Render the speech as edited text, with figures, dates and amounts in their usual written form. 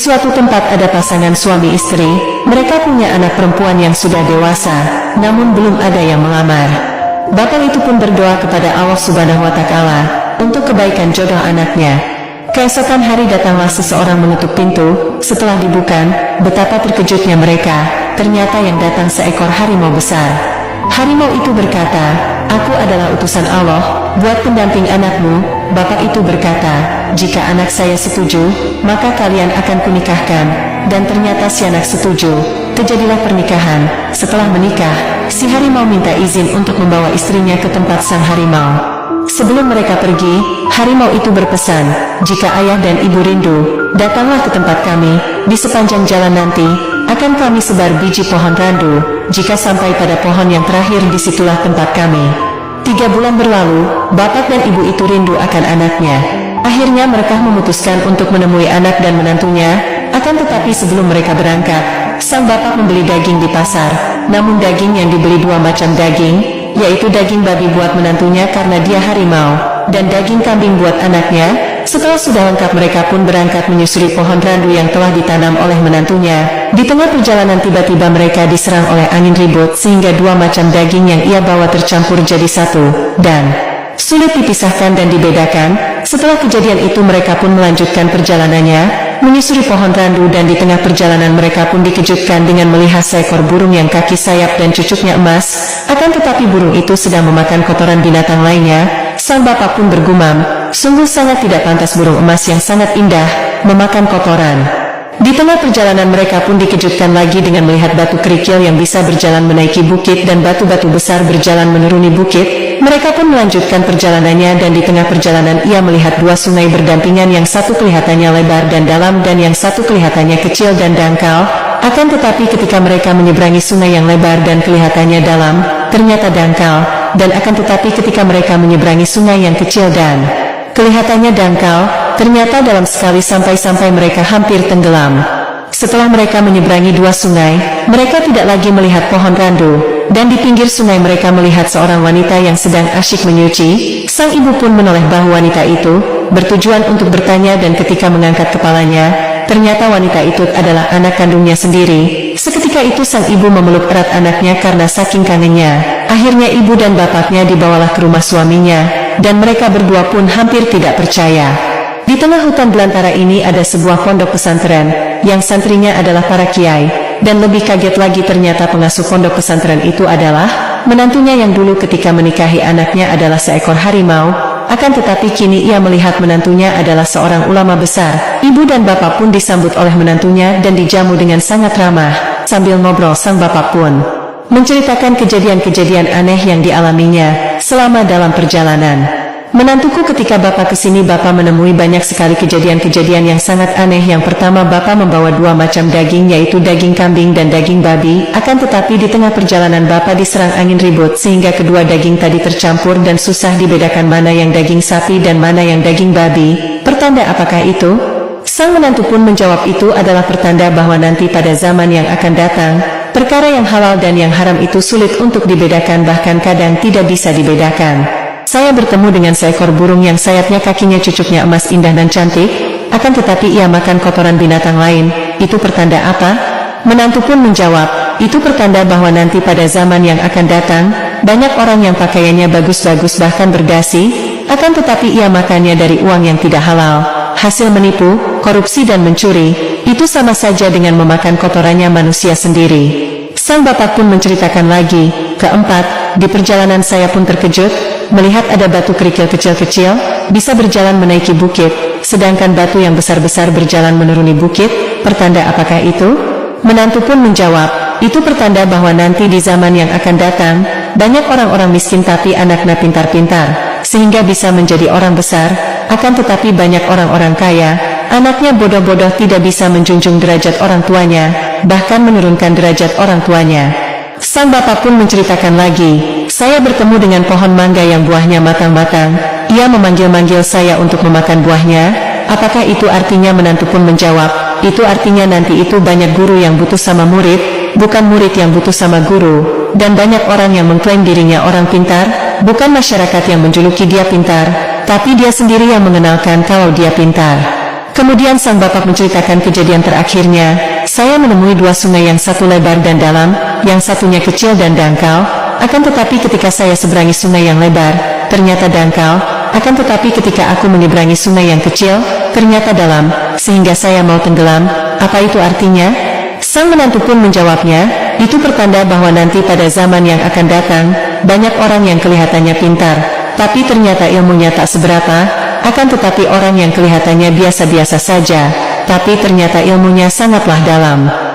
suatu tempat ada pasangan suami istri, mereka punya anak perempuan yang sudah dewasa, namun belum ada yang melamar. Bapak itu pun berdoa kepada Allah Subhanahu wa Ta'ala untuk kebaikan jodoh anaknya. Keesokan hari datanglah seseorang menutup pintu. Setelah dibuka, betapa terkejutnya mereka. Ternyata yang datang seekor harimau besar. Harimau itu berkata, "Aku adalah utusan Allah buat pendamping anakmu." Bapak itu berkata, "Jika anak saya setuju, maka kalian akan kunikahkan." Dan ternyata si anak setuju. Terjadilah pernikahan. Setelah menikah, si harimau minta izin untuk membawa istrinya ke tempat sang harimau. Sebelum mereka pergi, harimau itu berpesan, "Jika ayah dan ibu rindu, datanglah ke tempat kami. Di sepanjang jalan nanti, akan kami sebar biji pohon randu. Jika sampai pada pohon yang terakhir, disitulah tempat kami." 3 bulan berlalu, bapak dan ibu itu rindu akan anaknya. Akhirnya mereka memutuskan untuk menemui anak dan menantunya. Akan tetapi sebelum mereka berangkat, sang bapak membeli daging di pasar. Namun daging yang dibeli 2 macam daging, yaitu daging babi buat menantunya karena dia harimau, dan daging kambing buat anaknya. Setelah sudah lengkap, mereka pun berangkat menyusuri pohon randu yang telah ditanam oleh menantunya. Di tengah perjalanan tiba-tiba mereka diserang oleh angin ribut sehingga 2 macam daging yang ia bawa tercampur jadi satu, dan sulit dipisahkan dan dibedakan. Setelah kejadian itu mereka pun melanjutkan perjalanannya, menyusuri pohon randu, dan di tengah perjalanan mereka pun dikejutkan dengan melihat seekor burung yang kaki sayap dan cucuknya emas. Akan tetapi burung itu sedang memakan kotoran binatang lainnya. Sang bapak pun bergumam, sungguh sangat tidak pantas burung emas yang sangat indah memakan kotoran. Di tengah perjalanan mereka pun dikejutkan lagi dengan melihat batu kerikil yang bisa berjalan menaiki bukit dan batu-batu besar berjalan menuruni bukit. Mereka pun melanjutkan perjalanannya, dan di tengah perjalanan ia melihat 2 sungai berdampingan, yang satu kelihatannya lebar dan dalam dan yang satu kelihatannya kecil dan dangkal. Akan tetapi ketika mereka menyeberangi sungai yang lebar dan kelihatannya dalam, ternyata dangkal, dan akan tetapi ketika mereka menyeberangi sungai yang kecil dan kelihatannya dangkal, ternyata dalam sekali sampai mereka hampir tenggelam. Setelah mereka menyeberangi 2 sungai, mereka tidak lagi melihat pohon randu, dan di pinggir sungai mereka melihat seorang wanita yang sedang asyik menyuci. Sang ibu pun menoleh bahu wanita itu, bertujuan untuk bertanya, dan ketika mengangkat kepalanya, ternyata wanita itu adalah anak kandungnya sendiri. Seketika itu sang ibu memeluk erat anaknya karena saking kangennya. Akhirnya ibu dan bapaknya dibawalah ke rumah suaminya, dan mereka berdua pun hampir tidak percaya. Di tengah hutan belantara ini ada sebuah pondok pesantren, yang santrinya adalah para kiai, dan lebih kaget lagi ternyata pengasuh pondok pesantren itu adalah menantunya yang dulu ketika menikahi anaknya adalah seekor harimau. Akan tetapi kini ia melihat menantunya adalah seorang ulama besar. Ibu dan bapak pun disambut oleh menantunya dan dijamu dengan sangat ramah. Sambil ngobrol, sang bapak pun menceritakan kejadian-kejadian aneh yang dialaminya selama dalam perjalanan. "Menantuku, ketika bapak kesini, bapak menemui banyak sekali kejadian-kejadian yang sangat aneh. Yang pertama, bapak membawa 2 macam daging, yaitu daging kambing dan daging babi. Akan tetapi di tengah perjalanan bapak diserang angin ribut sehingga kedua daging tadi tercampur dan susah dibedakan mana yang daging sapi dan mana yang daging babi. Pertanda apakah itu?" Sang menantu pun menjawab, "Itu adalah pertanda bahwa nanti pada zaman yang akan datang, perkara yang halal dan yang haram itu sulit untuk dibedakan, bahkan kadang tidak bisa dibedakan. Saya bertemu dengan seekor burung yang sayapnya kakinya cucuknya emas indah dan cantik, akan tetapi ia makan kotoran binatang lain. Itu pertanda apa?" Menantu pun menjawab, "Itu pertanda bahwa nanti pada zaman yang akan datang, banyak orang yang pakaiannya bagus-bagus bahkan berdasi, akan tetapi ia makannya dari uang yang tidak halal. Hasil menipu, korupsi dan mencuri, itu sama saja dengan memakan kotorannya manusia sendiri." Sang bapak pun menceritakan lagi, "Keempat, di perjalanan saya pun terkejut, melihat ada batu kerikil kecil-kecil, bisa berjalan menaiki bukit, sedangkan batu yang besar-besar berjalan menuruni bukit. Pertanda apakah itu?" Menantu pun menjawab, "Itu pertanda bahwa nanti di zaman yang akan datang, banyak orang-orang miskin tapi anaknya pintar-pintar, sehingga bisa menjadi orang besar. Akan tetapi banyak orang-orang kaya, anaknya bodoh-bodoh, tidak bisa menjunjung derajat orang tuanya, bahkan menurunkan derajat orang tuanya." Sang bapak pun menceritakan lagi, "Saya bertemu dengan pohon mangga yang buahnya matang-matang. Ia memanggil-manggil saya untuk memakan buahnya." Apakah itu artinya? Menantu pun menjawab, "Itu artinya nanti itu banyak guru yang butuh sama murid, bukan murid yang butuh sama guru. Dan banyak orang yang mengklaim dirinya orang pintar, bukan masyarakat yang menjuluki dia pintar, tapi dia sendiri yang mengenalkan kalau dia pintar." Kemudian sang bapak menceritakan kejadian terakhirnya. Saya menemui dua sungai, yang satu lebar dan dalam, yang satunya kecil dan dangkal. Akan tetapi ketika saya seberangi sungai yang lebar, ternyata dangkal. Akan tetapi ketika aku menyeberangi sungai yang kecil, ternyata dalam, sehingga saya mau tenggelam. Apa itu artinya? Sang menantu pun menjawabnya, itu pertanda bahwa nanti pada zaman yang akan datang, banyak orang yang kelihatannya pintar, tapi ternyata ilmunya tak seberapa. Akan tetapi orang yang kelihatannya biasa-biasa saja, tapi ternyata ilmunya sangatlah dalam.